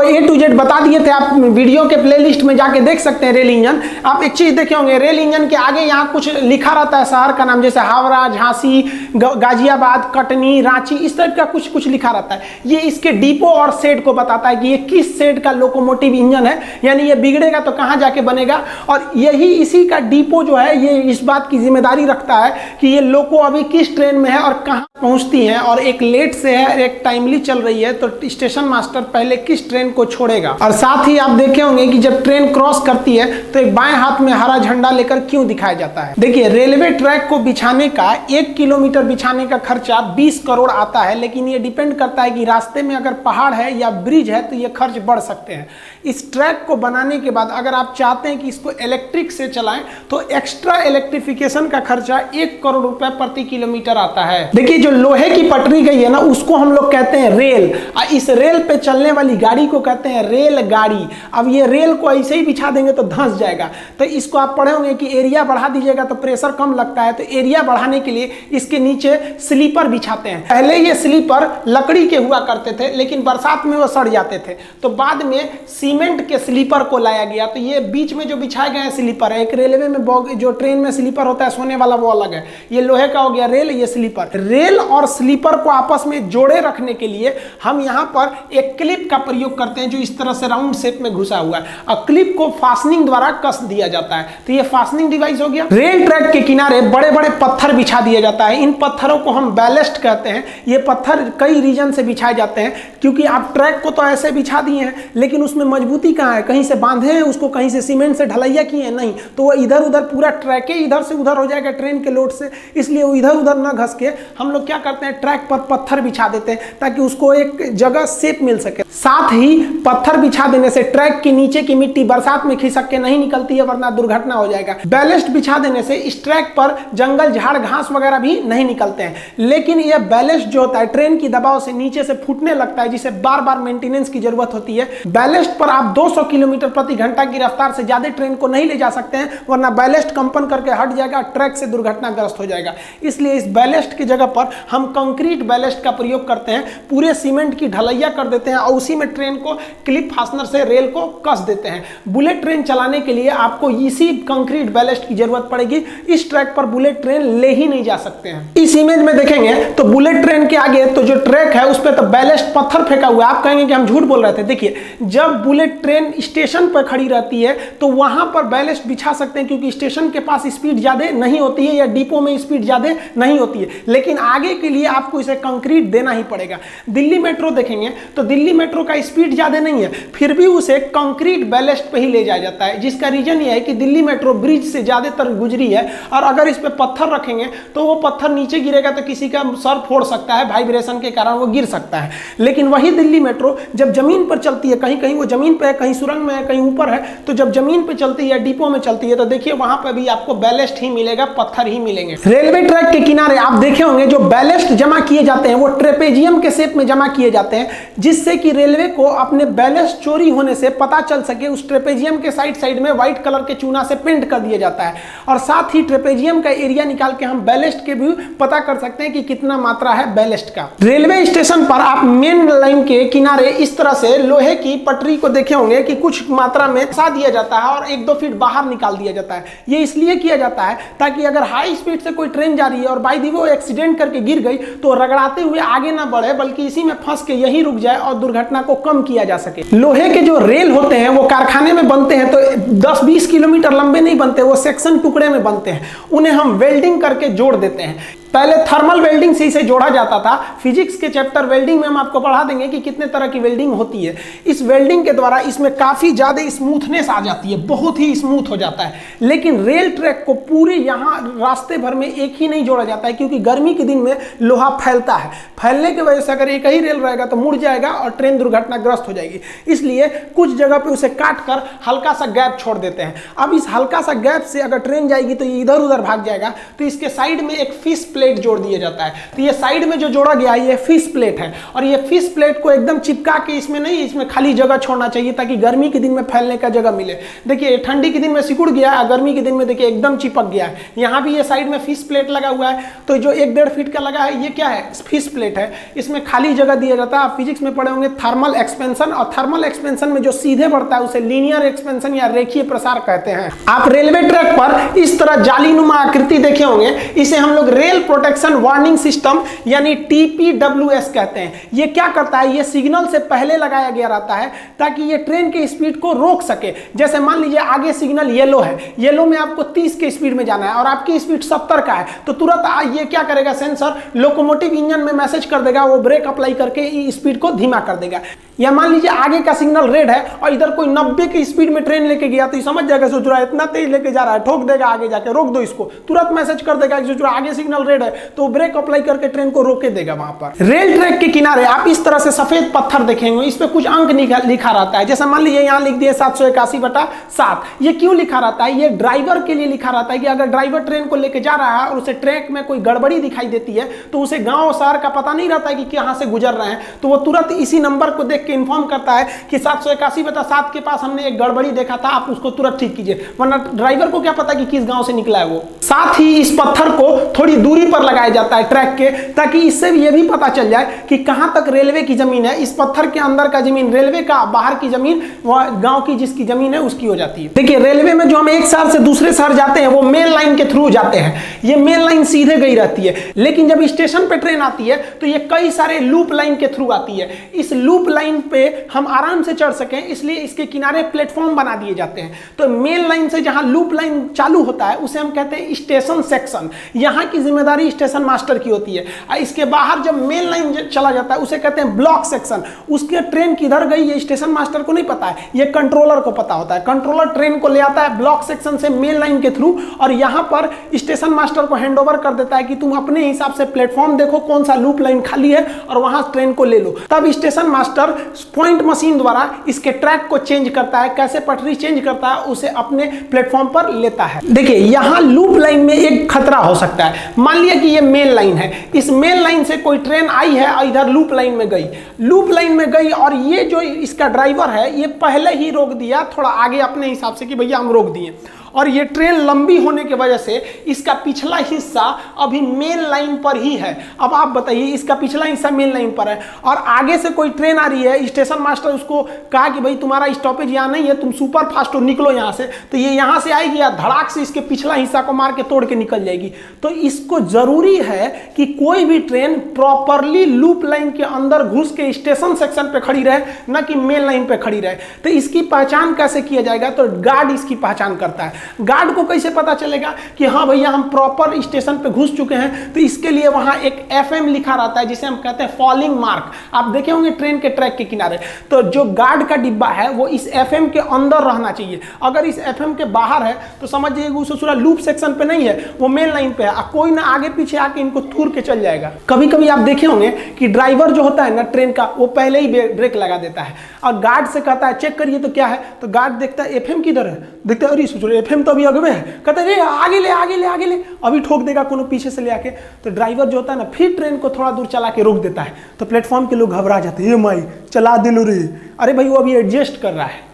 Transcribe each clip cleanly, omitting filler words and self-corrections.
A to Z बता दिए थे, आप वीडियो के प्लेलिस्ट में जाके देख सकते हैं रेल इंजन। आप एक चीज देखे होंगे, रेल इंजन के आगे यहाँ कुछ लिखा रहता है शहर का नाम, जैसे हावड़ा, झांसी, गाजियाबाद, कटनी, रांची, इस टाइप का कुछ कुछ लिखा रहता है। ये इसके डिपो और शेड को बताता है कि ये किस शेड का लोकोमोटिव इंजन है, यानी ये बिगड़ेगा तो कहाँ जाके बनेगा। और यही इसी का डिपो जो है ये इस बात की जिम्मेदारी रखता है कि ये लोको अभी किस ट्रेन में है और कहाँ पहुंचती है, और एक लेट से है और एक टाइमली चल रही है, तो स्टेशन मास्टर पहले किस ट्रेन को छोड़ेगा। और साथ ही आप देखे होंगे कि जब ट्रेन क्रॉस करती है तो एक बाएं हाथ में हरा झंडा लेकर क्यों दिखाया जाता है। देखिए, रेलवे ट्रैक को बिछाने का 1 किलोमीटर बिछाने का खर्चा 20 करोड़ आता है, लेकिन ये डिपेंड करता है कि रास्ते में अगर पहाड़ है या ब्रिज है तो ये खर्च बढ़ सकते हैं। इस ट्रैक को बनाने के बाद अगर आप चाहते हैं कि इसको इलेक्ट्रिक से चलाएं तो एक्स्ट्रा इलेक्ट्रिफिकेशन का खर्चा 1 करोड़ रुपए प्रति किलोमीटर आता है। देखिए, जो लोहे की पटरी गई है ना, उसको हम लोग कहते हैं रेल, और इस रेल पे चलने वाली गाड़ी को कहते हैं रेलगाड़ी। अब ये रेल को ऐसे ही बिछा देंगे तो धंस जाएगा, तो इसको आप पढ़े होंगे कि एरिया बढ़ा दीजिएगा तो प्रेशर कम लगता है, तो एरिया बढ़ाने के लिए इसके नीचे स्लीपर बिछाते हैं। पहले ये स्लीपर लकड़ी के हुआ करते थे, लेकिन बरसात में वो सड़ जाते थे, तो बाद में सीमेंट के स्लीपर को लाया गया। तो ये बीच में जो बिछाए गए स्लीपर है, एक रेलवे में जो ट्रेन में स्लीपर होता है सोने वाला वो अलग है, ये लोहे का हो गया रेल, ये स्लीपर। रेल और स्लीपर को आपस में जोड़े रखने के लिए हम यहाँ पर एक क्लिप का प्रयोग करते हैं जो इस तरह से राउंड शेप में घुसा हुआ है, और क्लिप को फास्टनिंग द्वारा कस दिया जाता है। तो ये फास्टनिंग डिवाइस हो गया। रेल ट्रैक के किनारे बड़े बड़े पत्थर बिछा दिया जाता है, इन पत्थरों को हम बैलेस्ट कहते हैं। ये पत्थर कई रीजन से बिछाए जाते हैं, क्योंकि आप ट्रैक को तो ऐसे बिछा दिए हैं, लेकिन उसमें मजबूती कहाँ है, कहीं से बांधे हैं उसको, कहीं से सीमेंट से ढलैया किए हैं, नहीं, तो वो इधर उधर पूरा ट्रैक इधर से उधर हो जाएगा ट्रेन के लोड से, इसलिए वो इधर उधर ना घस के हम लोग क्या करते हैं, ट्रैक पर पत्थर बिछा देते हैं ताकि उसको एक जगह शेप मिल सके। साथ ही पत्थर बिछा देने से ट्रैक के नीचे की मिट्टी बरसात में खिसक के नहीं निकलती है, वरना दुर्घटना हो जाएगा। बैलेस्ट बिछा देने से इस ट्रैक पर जंगल, झाड़, घास वगैरह भी नहीं निकलते हैं। लेकिन यह बैलेस्ट जो होता है ट्रेन की दबाव से नीचे से फूटने लगता है, जिसे बार बार मेंटेनेंस की जरूरत होती है। बैलेस्ट पर आप 200 किलोमीटर प्रति घंटा की रफ्तार से ज्यादा ट्रेन को नहीं ले जा सकते हैं, वरना बैलेस्ट कंपन करके हट जाएगा, ट्रैक से दुर्घटनाग्रस्त हो जाएगा। इसलिए इस बैलेस्ट की जगह पर हम कंक्रीट बैलेस्ट का प्रयोग करते हैं, पूरे सीमेंट की ढलैया कर देते हैं और उसी में ट्रेन को क्लिप फास्टनर से रेल को कस देते हैं। बुलेट ट्रेन चलाने के लिए आपको इसी कंक्रीट बैलेस्ट की जरूरत पड़ेगी। इस ट्रैक पर बुलेट ट्रेन ले ही नहीं जा सकते हैं। इस इमेज में देखेंगे तो बुलेट ट्रेन के आगे तो जो ट्रैक है उस पर तो बैलेस्ट पत्थर फेंका हुआ है। आप कहेंगे कि हम झूठ बोल रहे थे। देखिए, जब बुलेट ट्रेन स्टेशन पर खड़ी रहती है तो वहां पर बैलेस्ट बिछा सकते हैं, क्योंकि स्टेशन के पास स्पीड ज्यादा नहीं होती है या डिपो में स्पीड ज्यादा नहीं होती है, लेकिन आगे के लिए आपको इसे कंक्रीट देना ही पड़ेगा। दिल्ली मेट्रो देखेंगे तो दिल्ली मेट्रो का स्पीड ज्यादा नहीं है, फिर भी उसे कंक्रीट बैलेस्ट पे ही ले जाया जाता है, जिसका रीजन ये है कि दिल्ली मेट्रो ब्रिज से ज्यादातर गुजरी है, और अगर इस पे पत्थर रखेंगे तो वो पत्थर नीचे गिरेगा तो किसी का सर फोड़ सकता है, वाइब्रेशन के कारण वो गिर सकता है। लेकिन वही दिल्ली मेट्रो जब जमीन पर चलती है, कहीं कहीं वो जमीन पे है, कहीं सुरंग में है, कहीं ऊपर है, तो जब जमीन पे चलती है, डिपो में चलती है, तो देखिए वहां पर भी आपको बैलेस्ट ही मिलेगा, पत्थर ही मिलेंगे। रेलवे ट्रैक के किनारे आप देखे होंगे जो बैलेस्ट जमा किए जाते हैं वो ट्रेपेजियम के शेप में जमा किए जाते हैं, जिससे कि रेलवे को अपने बैलेस्ट चोरी होने से पता चल सके। उस ट्रेपेजियम के साइड साइड में व्हाइट कलर के चूना से पेंट कर दिया जाता है, और साथ ही ट्रेपेजियम का एरिया निकाल के हम बैलेस्ट के भी पता कर सकते हैं कि कितना मात्रा है बैलेस्ट का। रेलवे स्टेशन पर आप मेन लाइन के किनारे इस तरह से लोहे की पटरी को देखे होंगे कि कुछ मात्रा में फंसा दिया जाता है और 1-2 फीट बाहर निकाल दिया जाता है। ये इसलिए किया जाता है ताकि अगर हाई स्पीड से कोई ट्रेन जा रही है और बाई दी वो एक्सीडेंट करके गिर गई तो रगड़ाते हुए आगे ना बढ़े, बल्कि इसी में फंस के यहीं रुक जाए और दुर्घटना को कम किया जा सके। लोहे के जो रेल होते हैं वो कारखाने में बनते हैं तो 10-20 किलोमीटर लंबे नहीं बनते, वो सेक्शन टुकड़े में बनते हैं। उन्हें हम वेल्डिंग करके जोड़ देते हैं। पहले थर्मल वेल्डिंग से इसे जोड़ा जाता था। फिजिक्स के चैप्टर वेल्डिंग में हम आपको पढ़ा देंगे कि कितने तरह की वेल्डिंग होती है। इस वेल्डिंग के द्वारा इसमें काफी ज्यादा स्मूथनेस आ जाती है, बहुत ही स्मूथ हो जाता है। लेकिन रेल ट्रैक को पूरे यहाँ रास्ते भर में एक ही नहीं जोड़ा जाता है, क्योंकि गर्मी के दिन में लोहा फैलता है। फैलने की वजह से अगर एक ही रेल रहेगा तो मुड़ जाएगा और ट्रेन दुर्घटनाग्रस्त हो जाएगी। इसलिए कुछ जगह पे उसे काट कर हल्का सा गैप छोड़ देते हैं। अब इस हल्का सा गैप से अगर ट्रेन जाएगी तो ये इधर उधर भाग जाएगा, तो इसके साइड में एक फिश प्लेट जोड़ दिया जाता है। तो ये साइड में जो जोड़ा गया है ये फिश प्लेट है, और ये फिश प्लेट को एकदम चिपका के इसमें नहीं, इसमें खाली जगह छोड़ना चाहिए ताकि गर्मी के दिन में फैलने का जगह मिले। देखिए ठंडी के दिन में सिकुड़ गया है, गर्मी के दिन में देखिए एकदम चिपक गया है। यहाँ भी ये साइड में फिश प्लेट लगा हुआ है, तो जो 1-1.5 फीट का लगा है ये क्या है, फिश प्लेट है। इसमें खाली जगह दिया जाता है। आप फिजिक्स में पढ़े होंगे थर्मल एक्सपेंशन, और थर्मल एक्सपेंशन में जो सीधे बढ़ता है उसे लीनियर एक्सपेंशन या रेखीय प्रसार कहते हैं। आप रेलवे ट्रैक पर इस तरह जालीनुमा आकृति देखे होंगे, इसे हम लोग रेल प्रोटेक्शन वार्निंग सिस्टम यानी TPWS कहते हैं। ये क्या करता है, ये सिग्नल से पहले लगाया गया रहता है ताकि ये ट्रेन के स्पीड को रोक सके। जैसे मान लीजिए आगे सिग्नल येलो है, येलो में आपको 30 के स्पीड में जाना है और आपकी स्पीड 70 का है, तो तुरंत ये क्या करेगा, सेंसर लोकोमोटिव इंजन में मैसेज कर देगा, वो ब्रेक अप्लाई करके स्पीड को धीमा कर देगा। या मान लीजिए आगे का सिग्नल रेड है और इधर कोई 90 की स्पीड में ट्रेन लेके गया, तो ये समझ जाएगा सोच रहा है इतना तेज लेके जा रहा है, ठोक देगा आगे जाके, रोक दो इसको, तुरंत मैसेज कर देगा कि आगे सिग्नल रेड है, तो ब्रेक अप्लाई करके ट्रेन को रोके देगा। वहां पर रेल ट्रैक के किनारे आप इस तरह से सफेद पत्थर देखेंगे, इस पे कुछ अंक लिखा रहता है। जैसे मान लीजिए यहाँ लिख दिए 781/7। ये क्यों लिखा रहता है, ये ड्राइवर के लिए लिखा रहता है कि अगर ड्राइवर ट्रेन को लेके जा रहा है और उसे ट्रैक में कोई गड़बड़ी दिखाई देती है, तो उसे गांव शहर का पता नहीं रहता है कि कहां से गुजर रहे हैं, तो वो तुरंत इसी नंबर को देख के इन्फॉर्म करता है कि 781/7 के पास हमने एक गड़बड़ी देखा था, आप उसको तुरंत ठीक कीजिए। वरना ड्राइवर को क्या पता कि किस गांव से निकला है वो। साथ ही इस पत्थर को थोड़ी दूरी पर लगाया जाता है ट्रैक के, ताकि इससे भी ये भी पता चल जाए कि कहां तक रेलवे की जमीन है। इस पत्थर के अंदर का जमीन रेलवे का, बाहर की जमीन गांव की जिसकी जमीन है उसकी हो जाती है। देखिए रेलवे में जो हम एक शहर से दूसरे शहर जाते हैं वो मेन लाइन के थ्रू जाते हैं। ये मेन लाइन सीधे गई रहती है, लेकिन जब स्टेशन पे ट्रेन आती है तो ये कई सारे लूप लाइन के थ्रू आती है। इस लूप लाइन पे हम आराम से चढ़ सकें इसलिए इसके किनारे प्लेटफॉर्म बना दिए जाते हैं। तो मेन लाइन से जहां लूप लाइन चालू होता है उसे हम कहते हैं स्टेशन सेक्शन। यहां की जिम्मेदारी स्टेशन मास्टर की होती है। इसके बाहर जब मेन लाइन चला जाता है उसे कहते हैं ब्लॉक सेक्शन। उसके ट्रेन किधर गई ये स्टेशन मास्टर को नहीं पता है, ये कंट्रोलर को पता होता है। कंट्रोलर ट्रेन को ले आता है ब्लॉक सेक्शन से मेन लाइन के थ्रू, और यहां पर स्टेशन मास्टर को हैंडओवर कर देता है कि तुम अपने हिसाब से प्लेटफॉर्म देखो कौन सा लूप लाइन खाली है और वहां ट्रेन को ले लो। तब स्टेशन मास्टर पॉइंट मशीन द्वारा इसके ट्रैक को चेंज करता है, कैसे पटरी चेंज करता है उसे अपने प्लेटफॉर्म पर लेता है। देखिए यहां लूप लाइन में एक खतरा हो सकता है। मान लिया कि ये मेन लाइन है, इस मेन लाइन से कोई ट्रेन आई है और इधर लूप लाइन में गई, लूप लाइन में गई, और ये जो इसका ड्राइवर है ये पहले ही रोक दिया थोड़ा आगे अपने हिसाब से कि भैया हम रोक दिए, और ये ट्रेन लंबी होने की वजह से इसका पिछला हिस्सा अभी मेन लाइन पर ही है। अब आप बताइए, इसका पिछला हिस्सा मेन लाइन पर है और आगे से कोई ट्रेन आ रही है, स्टेशन मास्टर उसको कहा कि भाई तुम्हारा स्टॉपेज यहाँ नहीं है, तुम सुपर फास्ट हो, निकलो यहाँ से, तो ये यहाँ से आएगी या धड़ाक से इसके पिछला हिस्सा को मार के तोड़ के निकल जाएगी। तो इसको जरूरी है कि कोई भी ट्रेन प्रॉपरली लूप लाइन के अंदर घुस के स्टेशन सेक्शन पे खड़ी रहे, न कि मेन लाइन पे खड़ी रहे। तो इसकी पहचान कैसे किया जाएगा, तो गार्ड इसकी पहचान करता है। गार्ड को कैसे पता चलेगा कि हाँ भैया हम प्रॉपर स्टेशन पे घुस चुके हैं, तो इसके लिए वहां एक FM लिखा रहता है जिसे हम कहते हैं फॉलिंग मार्क। आप देखे होंगे ट्रेन के ट्रैक के किनारे, तो जो गार्ड का डिब्बा है वो इस FM के अंदर रहना चाहिए। अगर इस FM के बाहर है तो समझ जाइए वो ससुरा लूप सेक्शन पे नहीं है, वो मेन लाइन पे है, कोई ना आगे पीछे आके इनको तूर के चल जाएगा। कभी कभी आप देखे होंगे कि ड्राइवर जो होता है ना ट्रेन का, वो पहले ही ब्रेक लगा देता है और गार्ड से कहता है चेक करिए तो क्या है, तो गार्ड देखता है FM किधर है, देखता है अरे ससुरा FM तो अभी अगवे है, कहता है आगे ले आगे ले आगे ले, अभी ठोक देगा कोनो पीछे से ले आके। तो ड्राइवर जो होता है ना फिर ट्रेन को थोड़ा दूर चला के रोक देता है, तो प्लेटफॉर्म के लोग घबरा जाते हैं, ये माई चला दिलो रे, अरे भाई वो अभी एडजस्ट कर रहा है।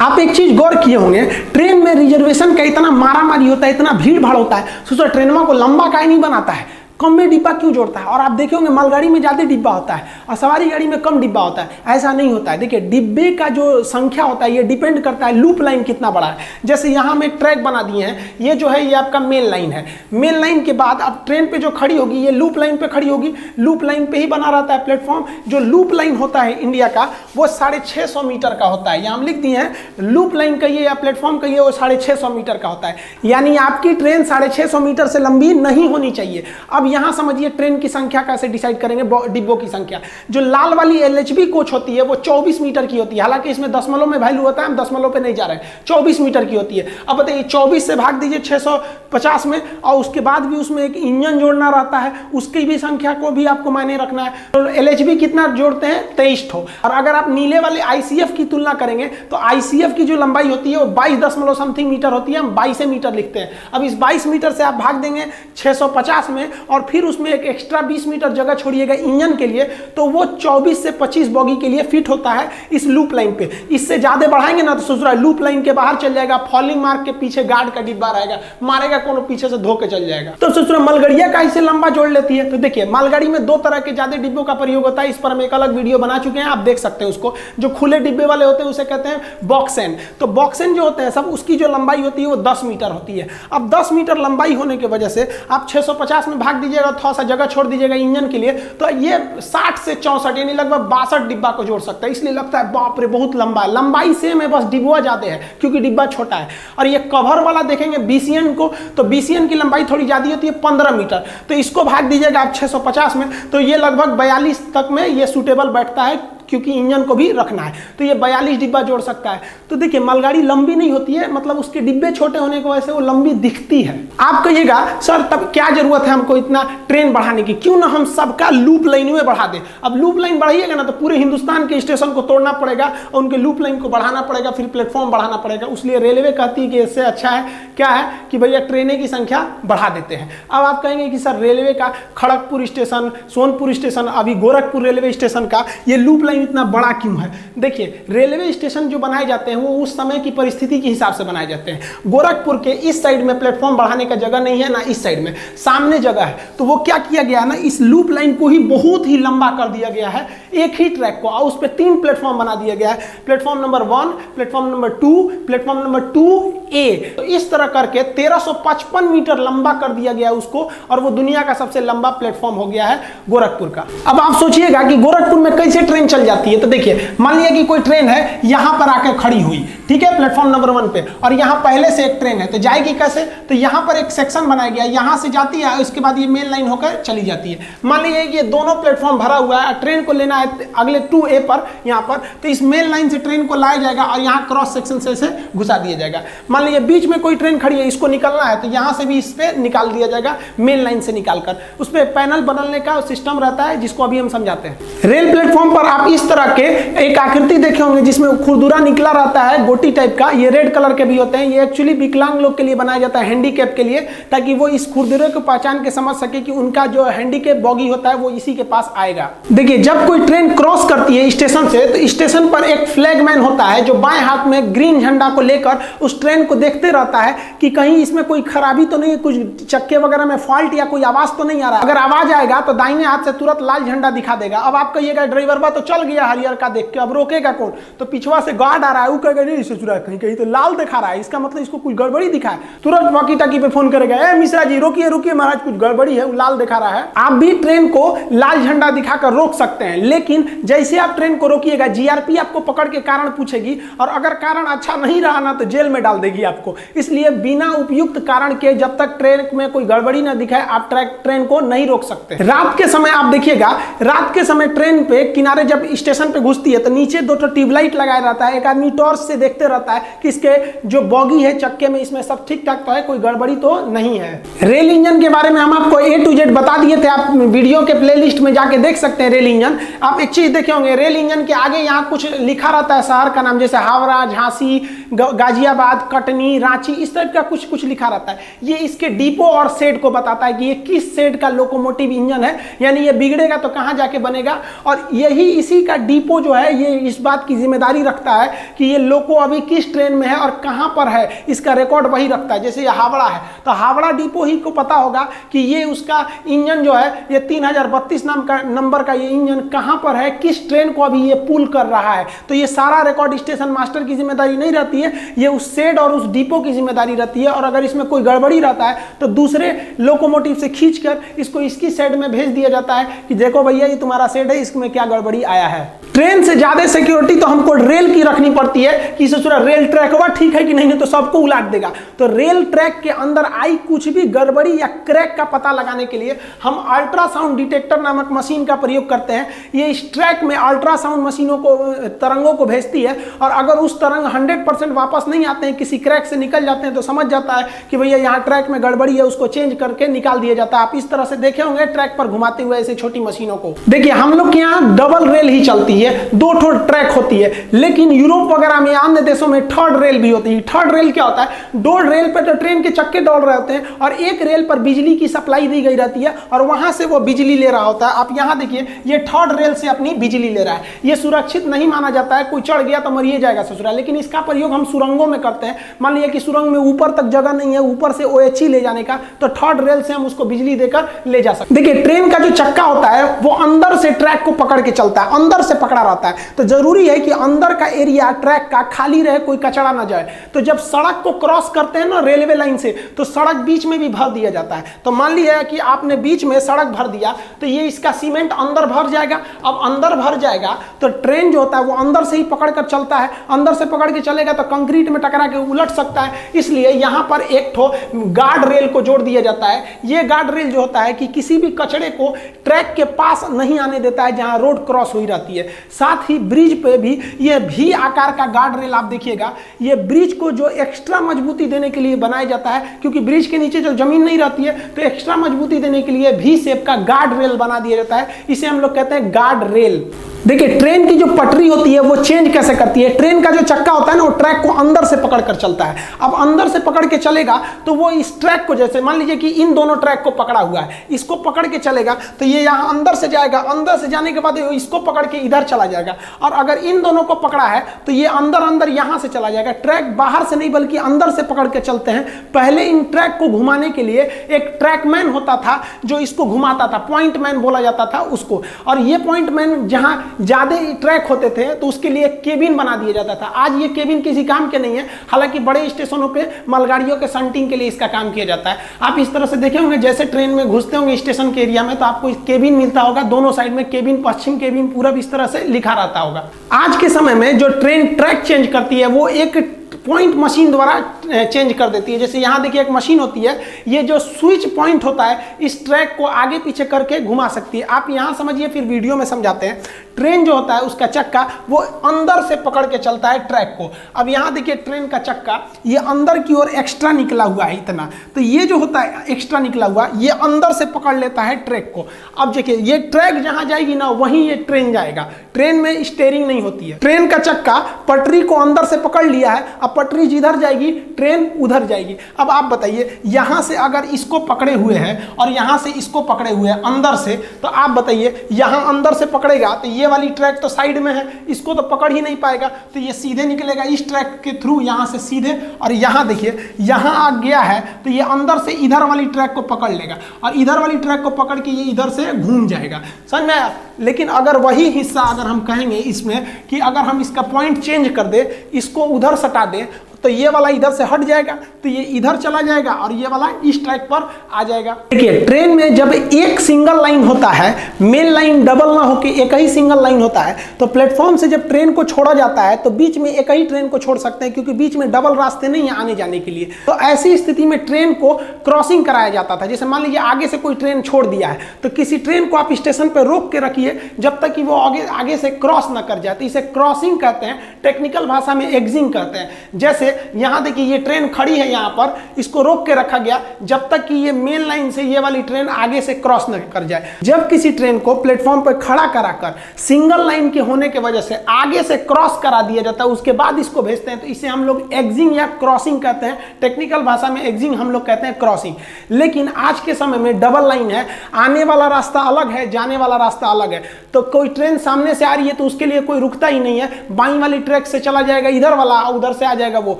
आप एक चीज गौर किए होंगे, ट्रेन में रिजर्वेशन का इतना मारामारी होता है, इतना भीड़ भाड़ होता है, सोचो ट्रेनों को लंबा काहे नहीं बनाता है, कम में डिब्बा क्यों जोड़ता है। और आप देखे होंगे मालगाड़ी में ज्यादा डिब्बा होता है और सवारी गाड़ी में कम डिब्बा होता है, ऐसा नहीं होता है। देखिए डिब्बे का जो संख्या होता है ये डिपेंड करता है लूप लाइन कितना बड़ा है। जैसे यहाँ हम एक ट्रैक बना दिए हैं, ये जो है ये आपका मेन लाइन है, मेन लाइन के बाद अब ट्रेन पे जो खड़ी होगी ये लूप लाइन पे खड़ी होगी, लूप लाइन पे ही बना रहता है प्लेटफॉर्म। जो लूप लाइन होता है इंडिया का वो 650 मीटर का होता है, यहाँ हम लिख दिए हैं लूप लाइन कहिए या प्लेटफॉर्म कहिए, वो 650 मीटर का होता है। यानी आपकी ट्रेन 650 मीटर से लंबी नहीं होनी चाहिए। अब यहाँ समझिए ट्रेन की संख्या कैसे डिसाइड करेंगे, डिब्बों की संख्या। जो लाल वाली LHB कोच होती है वो 24 मीटर की होती है, हालांकि इसमें दशमलव में वैल्यू होता है, हम दशमलव पे नहीं जा रहे हैं, 24 मीटर की होती है। अब बताइए 24 से भाग दीजिए 650 में, और उसके बाद भी उसमें एक इंजन जोड़ना रहता है, उसकी भी संख्या को भी आपको मायने रखना है। तो LHB कितना जोड़ते हैं, 23 ठो। और अगर आप नीले वाले ICF की तुलना करेंगे तो ICF की जो लंबाई होती है वो 22 समथिंग मीटर होती है, हम 22 मीटर लिखते हैं। अब इस 22 मीटर से आप भाग देंगे 650 में और फिर उसमें एक एक्स्ट्रा 20 मीटर जगह छोड़िएगा इंजन के लिए, तो वो 24 से 25 बॉगी के लिए फिट होता है इस लूप लाइन पे। इससे ज्यादा बढ़ाएंगे ना तो सोच रहा है लूप लाइन के बाहर चल जाएगा, फॉलिंग मार्क के पीछे गार्ड का डिब्बा रहेगा, मारेगा कोनो पीछे से धो के चल जाएगा। तो सोच रहा मलगड़िया का इसे लंबा जोड़ लेती है। तो देखिए मालगाड़ी में दो तरह के ज्यादा डिब्बों का प्रयोग होता है, इस पर हम एक अलग वीडियो बना चुके हैं, आप देख सकते हैं उसको। जो खुले डिब्बे वाले होते हैं उसे कहते हैं बॉक्सेन। तो बॉक्सेन जो होते हैं सब, उसकी जो लंबाई होती है वो 10 मीटर होती है। अब 10 मीटर लंबाई होने की वजह से आप 650 में भाग दीजिएगा, थोड़ा सा जगह छोड़ दीजिएगा इंजन के लिए, तो ये 60 से 64 यानी लगभग 62 डिब्बा को जोड़ सकता है। इसलिए लगता है बाप रे बहुत लंबा है। लंबाई सेम है, बस डिब्बा ज्यादा है क्योंकि डिब्बा छोटा है। और ये कवर वाला देखेंगे बीसीएन को, तो बीसीएन की लंबाई थोड़ी ज्यादा होती है 15 मीटर। तो इसको भाग दीजिएगा आप 650 में, तो ये लगभग 42 तक में ये सूटेबल बैठता है क्योंकि इंजन को भी रखना है। तो ये 42 डिब्बा जोड़ सकता है। तो देखिए मालगाड़ी लंबी नहीं होती है, मतलब उसके डिब्बे छोटे होने की वजह से वो लंबी दिखती है। आप कहिएगा सर तब क्या जरूरत है हमको इतना ट्रेन बढ़ाने की, क्यों ना हम सबका लूप लाइन में बढ़ा दें। अब लूप लाइन बढ़ाइएगा ना तो पूरे हिंदुस्तान के स्टेशन को तोड़ना पड़ेगा और उनके लूप लाइन को बढ़ाना पड़ेगा, फिर प्लेटफॉर्म बढ़ाना पड़ेगा। इसलिए रेलवे कहती है कि इससे अच्छा है क्या है कि भैया ट्रेनें की संख्या बढ़ा देते हैं। अब आप कहेंगे कि सर रेलवे का खड़गपुर स्टेशन, सोनपुर स्टेशन, अभी गोरखपुर रेलवे स्टेशन का ये लूप लाइन इतना बड़ा क्यों है। देखिए रेलवे स्टेशन जो बनाए जाते हैं वो उस समय की परिस्थिति के हिसाब से बनाए जाते हैं। गोरखपुर के इस साइड में प्लेटफॉर्म बढ़ाने का जगह नहीं है, ना इस साइड में, सामने जगह है। तो वो क्या किया गया ना, इस लूप लाइन को ही बहुत ही लंबा कर दिया गया है, एक ही ट्रैक को, और उस पर 3 प्लेटफॉर्म बना दिया गया है। Platform number 1, platform number 2, platform number 2A। तो इस तरह करके 1355 मीटर लंबा कर दिया गया उसको, और वो दुनिया का सबसे लंबा प्लेटफॉर्म हो गया है गोरखपुर का। अब आप सोचिएगा कि गोरखपुर में कैसे ट्रेन चल जाती है। तो देखिए मान लिया कि कोई ट्रेन है यहां पर आकर खड़ी हुई, ठीक है, प्लेटफॉर्म नंबर 1 पे, और यहां पहले से एक ट्रेन है, तो जाएगी कैसे। तो यहां पर एक सेक्शन बनाया गया, यहां से जाती है, उसके बाद ये मेन लाइन होकर चली जाती है। मान लीजिए कि ये दोनों प्लेटफॉर्म भरा हुआ है, ट्रेन को लेना है अगले 2A पर यहां पर, तो इस मेन लाइन से ट्रेन को लाया जाएगा और यहां क्रॉस सेक्शन से इसे घुसा दिया जाएगा। मान लीजिए बीच में कोई ट्रेन खड़ी है, इसको निकलना है, तो यहां से भी इस पे निकाल दिया जाएगा, मेन लाइन से निकालकर। उस पर पैनल बदलने का सिस्टम रहता है जिसको अभी हम समझाते हैं। रेल प्लेटफॉर्म पर आप इस तरह के एक आकृति देखे होंगे जिसमें खुरदुरा निकला रहता है गोटी टाइप का, ये रेड कलर के भी होते हैं। ये एक्चुअली विकलांग लोग के लिए बनाया जाता है, हैंडीकैप के लिए, ताकि वो इस खुरदुरे को पहचान के समझ सके कि उनका जो हैंडीकैप बॉगी होता है वो इसी के पास आएगा। देखिए जब कोई ट्रेन क्रॉस करती है स्टेशन से, तो स्टेशन पर एक फ्लैगमैन होता है जो बाएं हाथ में ग्रीन झंडा को लेकर उस ट्रेन को देखते रहता है कि कहीं इसमें कोई खराबी तो नहीं, कुछ चक्के वगैरह में फॉल्ट या कोई आवाज तो नहीं आ रहा। अगर आवाज आएगा तो दाहिने हाथ से तुरंत लाल झंडा दिखा देगा। अब आप कहिएगा ड्राइवर बा तो चल गया हरियर का देख के, अब रोकेगा कौन। तो पिछवा से गार्ड आ रहा है, वो कहेगा नहीं सोच रहा है कहीं कहीं तो लाल दिखा रहा है, इसका मतलब इसको कुछ गड़बड़ी दिखा है। तुरंत वॉकी टॉकी पे फोन करेगा, ए मिश्रा जी रोकिए रोकिए महाराज कुछ गड़बड़ी है, वो लाल दिखा रहा है। आप भी ट्रेन को लाल झंडा दिखाकर रोक सकते हैं, लेकिन जैसे आप ट्रेन को रोकिएगा जीआरपी आपको पकड़ के कारण पूछेगी, और अगर कारण अच्छा नहीं रहा ना तो जेल में डाल देगी आपको। इसलिए बिना उपयुक्त कारण के जब तक ट्रेन में कोई गड़बड़ी ना दिखाए आप ट्रेन को नहीं रोक सकते। रात के समय आप देखिएगा, रात के समय ट्रेन पे किनारे जब स्टेशन पे घुसती है तो नीचे 2 ट्यूबलाइट लगाया रहता है, एक आदमी टॉर्च से देखते रहता है कि इसके जो बॉगी है चक्के में इसमें सब ठीक ठाक तो है, कोई गड़बड़ी तो नहीं है। रेल इंजन के बारे में हम आपको A to Z बता दिए थे, आप वीडियो के प्लेलिस्ट में जाके देख सकते हैं। रेल इंजन आप एक चीज देखे होंगे, रेल इंजन के आगे यहाँ कुछ लिखा रहता है शहर का नाम, जैसे हावड़ा, झांसी, गाजियाबाद, कटनी, रांची, इस टाइप का कुछ कुछ लिखा रहता है। ये इसके डिपो और शेड को बताता है कि ये किस शेड का लोकोमोटिव इंजन है, यानी ये बिगड़ेगा तो कहाँ जाके बनेगा। और यही इसी का डिपो जो है ये इस बात की जिम्मेदारी रखता है कि ये लोको अभी किस ट्रेन में है और कहां पर है, इसका रिकॉर्ड वही रखता है। जैसे ये हावड़ा है तो हावड़ा डिपो ही को पता होगा कि ये उसका इंजन जो है ये 3032 नाम का नंबर का ये इंजन कहां पर है, किस ट्रेन को अभी ये पुल कर रहा है। तो ये सारा रिकॉर्ड स्टेशन मास्टर की जिम्मेदारी नहीं रहती है, ये उस शेड और उस डिपो की जिम्मेदारी रहती है। और अगर इसमें कोई गड़बड़ी रहता है तो दूसरे लोकोमोटिव से खींचकर इसको इसकी शेड में भेज दिया जाता है कि देखो भैया ये तुम्हारा शेड है, इसमें क्या गड़बड़ी आया है। ट्रेन से ज्यादा सिक्योरिटी तो हमको रेल की रखनी पड़ती है कि सोचो रेल ट्रैक हुआ ठीक है कि नहीं, तो सबको उलाट देगा। तो रेल ट्रैक के अंदर आई कुछ भी गड़बड़ी या क्रैक का पता लगाने के लिए हम अल्ट्रासाउंड डिटेक्टर नामक मशीन का प्रयोग करते हैं। ये इस ट्रैक में अल्ट्रासाउंड मशीनों को, तरंगों को भेजती है, और अगर उस तरंग 100% वापस नहीं आते हैं, किसी क्रैक से निकल जाते हैं, तो समझ जाता है कि भैया यहाँ ट्रैक में गड़बड़ी है, उसको चेंज करके निकाल दिया जाता है। आप इस तरह से देखे होंगे ट्रैक पर घुमाते हुए ऐसे छोटी मशीनों को। देखिए हम लोग के यहाँ डबल रेल ही चलती है, 2 ठो ट्रैक होती है। लेकिन यूरोप वगैरह में, अन्य देशों में थर्ड रेल भी होती है। थर्ड रेल क्या होता है, 2 रेल पर तो ट्रेन के चक्के दौड़ रहे होते हैं और एक रेल पर बिजली की सप्लाई दी गई रहती है और वहां से वो बिजली ले रहा होता है। आप यहां देखिए, ये थर्ड रेल से अपनी बिजली ले रहा है। ये सुरक्षित नहीं माना जाता है, कोई चढ़ गया तो मरिए जाएगा ससुराल, लेकिन इसका प्रयोग हम सुरंगों में करते हैं। मान लीजिए कि सुरंग में ऊपर तक जगह नहीं है, ऊपर से OHE ले जाने का, तो थर्ड रेल से हम उसको बिजली देकर ले जा सकते। देखिए, ट्रेन का जो चक्का होता है वो अंदर से ट्रैक को पकड़ के चलता है, अंदर से पकड़ा रहता है। तो जरूरी है कि अंदर का एरिया ट्रैक का खाली रहे, कोई कचरा ना जाए। तो जब सड़क को क्रॉस करते हैं ना रेलवे लाइन से, तो सड़क बीच में भी भर दिया जाता है। तो मान लीजिए कि आपने बीच में सड़क भर दिया, तो ये इसका सीमेंट अंदर भर जाएगा। अब अंदर भर जाएगा तो ट्रेन जो होता है वो अंदर से ही पकड़ कर चलता है। अंदर से पकड़ के चलेगा तो कंक्रीट में टकरा के उलट सकता है, इसलिए यहां पर एक ठो गार्ड रेल को जोड़ दिया जाता है। ये गार्ड रेल जो होता है कि किसी भी कचड़े को ट्रैक के पास नहीं आने देता है जहां रोड क्रॉस हुई रहती है। साथ ही ब्रिज पे भी ये भी आकार का गार्ड रेल आप देखिएगा, ये ब्रिज को जो एक्स्ट्रा मजबूती देने के लिए बनाया जाता है, क्योंकि ब्रिज के नीचे जो जमीन नहीं रहती है, तो एक्स्ट्रा मजबूती देने के लिए भी शेप का गार्ड रेल बना दिया जाता है। इसे हम लोग कहते हैं गार्ड रेल। देखिए, ट्रेन की जो पटरी होती है वो चेंज कैसे करती है। ट्रेन का जो चक्का होता है ना, वो ट्रैक को अंदर से पकड़ कर चलता है। अब अंदर से पकड़ के चलेगा तो वो इस ट्रैक को, जैसे मान लीजिए कि इन दोनों ट्रैक को पकड़ा हुआ है, इसको पकड़ के चलेगा तो ये यहाँ अंदर से जाएगा। अंदर से जाने के बाद इसको पकड़ के इधर चला जाएगा। और अगर इन दोनों को पकड़ा है तो ये अंदर अंदर यहाँ से चला जाएगा। ट्रैक बाहर से नहीं बल्कि अंदर से पकड़ के चलते हैं। पहले इन ट्रैक को घुमाने के लिए एक ट्रैकमैन होता था जो इसको घुमाता था, पॉइंट मैन बोला जाता था उसको। और ये पॉइंट मैन जहां ज्यादा ट्रैक होते थे तो उसके लिए केबिन बना दिया जाता था। आज ये केबिन किसी काम के नहीं है, हालांकि बड़े स्टेशनों पे मालगाड़ियों के शंटिंग के लिए इसका काम किया जाता है। आप इस तरह से देखे होंगे, जैसे ट्रेन में घुसते होंगे स्टेशन के एरिया में तो आपको केबिन मिलता होगा, दोनों साइड में केबिन, पश्चिम केबिन, पूरब, इस तरह से लिखा रहता होगा। आज के समय में जो ट्रेन ट्रैक चेंज करती है वो एक पॉइंट मशीन द्वारा चेंज कर देती है। जैसे यहाँ देखिए एक मशीन होती है, ये जो स्विच पॉइंट होता है इस ट्रैक को आगे पीछे करके घुमा सकती है। आप यहाँ समझिए, फिर वीडियो में समझाते हैं। ट्रेन जो होता है उसका चक्का वो अंदर से पकड़ के चलता है ट्रैक को। अब यहाँ देखिए ट्रेन का चक्का ये अंदर की ओर एक्स्ट्रा निकला हुआ है इतना, तो ये जो होता है एक्स्ट्रा निकला हुआ ये अंदर से पकड़ लेता है ट्रैक को। अब देखिए ये ट्रैक जहाँ जाएगी ना वहीं ये ट्रेन जाएगा। ट्रेन में स्टीयरिंग नहीं होती है। ट्रेन का चक्का पटरी को अंदर से पकड़ लिया है, अब पटरी जिधर जाएगी ट्रेन उधर जाएगी। अब आप बताइए, यहां से अगर इसको पकड़े हुए हैं और यहां से इसको पकड़े हुए हैं अंदर से, तो आप बताइए यहां अंदर से पकड़ेगा तो ये वाली ट्रैक तो साइड में है, इसको तो पकड़ ही नहीं पाएगा, तो ये सीधे निकलेगा इस ट्रैक के थ्रू यहां से सीधे। और यहां देखिए यहां आ गया है तो ये अंदर से इधर वाली ट्रैक को पकड़ लेगा और इधर वाली ट्रैक को पकड़ के ये इधर से घूम जाएगा। समझ में आया? लेकिन अगर वही हिस्सा अगर हम कहेंगे इसमें कि अगर हम इसका पॉइंट चेंज कर दे, इसको उधर सटा दे, तो ये वाला इधर से हट जाएगा तो ये इधर चला जाएगा और ये वाला इस ट्रैक पर आ जाएगा। देखिए ट्रेन में जब एक सिंगल लाइन होता है, मेन लाइन डबल ना होके एक ही सिंगल लाइन होता है, तो प्लेटफॉर्म से जब ट्रेन को छोड़ा जाता है तो बीच में एक ही ट्रेन को छोड़ सकते हैं, क्योंकि बीच में डबल रास्ते नहीं है आने जाने के लिए। तो ऐसी स्थिति में ट्रेन को क्रॉसिंग कराया जाता था। जैसे मान लीजिए आगे से कोई ट्रेन छोड़ दिया है तो किसी ट्रेन को आप स्टेशन पर रोक के रखिए जब तक कि वो आगे से क्रॉस ना कर जाए, तो इसे क्रॉसिंग कहते हैं। टेक्निकल भाषा में एग्जिंग कहते हैं। जैसे यहाँ देखिए ये ट्रेन खड़ी है, यहाँ पर इसको रोक के रखा गया जब तक कि ये मेन लाइन से ये वाली ट्रेन आगे से क्रॉस न कर जाए। जब किसी ट्रेन को प्लेटफॉर्म पर खड़ा कराकर सिंगल लाइन के होने के वजह से आगे से क्रॉस करा दिया जाता है, उसके बाद इसको भेजते हैं, तो इसे हम लोग एग्जिंग या क्रॉसिंग कहते हैं। टेक्निकल भाषा में एग्जिंग, हम लोग कहते हैं क्रॉसिंग। लेकिन आज के समय में डबल लाइन है, आने वाला रास्ता अलग है, जाने वाला रास्ता अलग है। तो कोई ट्रेन सामने से आ रही है तो उसके लिए कोई रुकता ही नहीं है, बाईं वाली ट्रैक से चला जाएगा इधर वाला, उधर से आ जाएगा वो।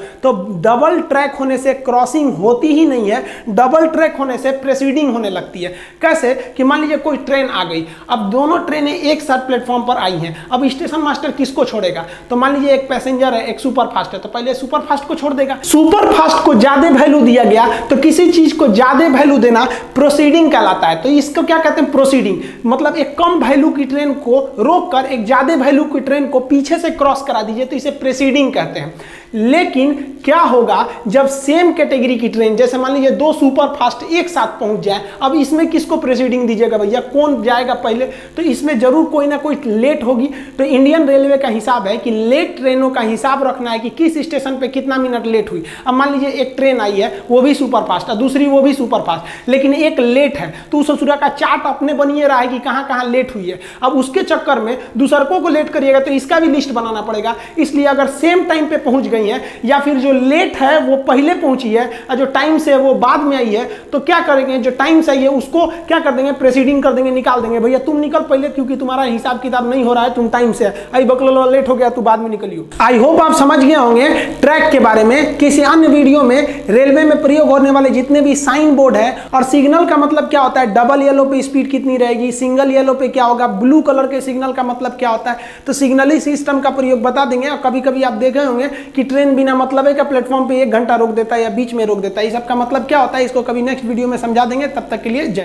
तो डबल ट्रैक होने से क्रॉसिंग होती ही नहीं है, डबल ट्रैक होने से प्रेसीडिंग होने लगती है। कैसे कि मान लीजिए कोई ट्रेन आ गई, अब दोनों ट्रेनें एक साथ प्लेटफॉर्म पर आई हैं, अब स्टेशन मास्टर किसको छोड़ेगा? तो मान लीजिए एक पैसेंजर है, एक सुपर फास्ट है, तो पहले सुपर फास्ट को छोड़ देगा। सुपर फास्ट को ज्यादा वैल्यू दिया गया, तो किसी चीज को ज्यादा वैल्यू देना प्रोसीडिंग कहलाता है। तो इसको क्या कहते हैं? प्रोसीडिंग। मतलब एक कम वैल्यू की ट्रेन को रोककर एक ज्यादा वैल्यू की ट्रेन को पीछे से क्रॉस करा दीजिए, तो इसे प्रेसीडिंग कहते हैं। लेकिन क्या होगा जब सेम कैटेगरी की ट्रेन, जैसे मान लीजिए दो सुपर फास्ट एक साथ पहुंच जाए, अब इसमें किसको प्रेसिडिंग दीजिएगा भैया, कौन जाएगा पहले? तो इसमें जरूर कोई ना कोई लेट होगी। तो इंडियन रेलवे का हिसाब है कि लेट ट्रेनों का हिसाब रखना है कि किस स्टेशन पे कितना मिनट लेट हुई। अब मान लीजिए एक ट्रेन आई है वो भी सुपर फास्ट है, दूसरी वो भी सुपर फास्ट, लेकिन एक लेट है, तो उस ससुरा का चार्ट अपने बनिए रहा है कि कहां कहां लेट हुई है। अब उसके चक्कर में दूसरकों को लेट करिएगा तो इसका भी लिस्ट बनाना पड़ेगा। इसलिए अगर सेम टाइम पे पहुंच गई है या फिर जो लेट है वो पहले पहुंची है और जो टाइम से है वो बाद में आई है, तो क्या करेंगे, जो टाइम से आई है उसको क्या कर देंगे, प्रेसिडिंग कर देंगे, निकाल देंगे, भैया तुम निकल पहले क्योंकि तुम्हारा हिसाब किताब नहीं हो रहा है, तुम टाइम से आई बकलो लेट हो गया तू बाद में निकलियो। आई होप आप समझ गए होंगे ट्रैक के बारे में। किसी अन्य वीडियो में रेलवे में प्रयोग होने वाले जितने भी साइन बोर्ड है और सिग्नल का मतलब क्या होता है, डबल येलो पे स्पीड कितनी रहेगी, सिंगल येलो पे क्या होगा, ब्लू कलर के सिग्नल का मतलब क्या होता है, तो सिग्नलिंग सिस्टम का प्रयोग बता देंगे। और कभी कभी आप देखे होंगे कि ट्रेन बिना मतलब है का प्लेटफॉर्म पे 1 घंटा रोक देता है या बीच में रोक देता है, इस सब का मतलब क्या होता है, इसको कभी नेक्स्ट वीडियो में समझा देंगे। तब तक के लिए जय।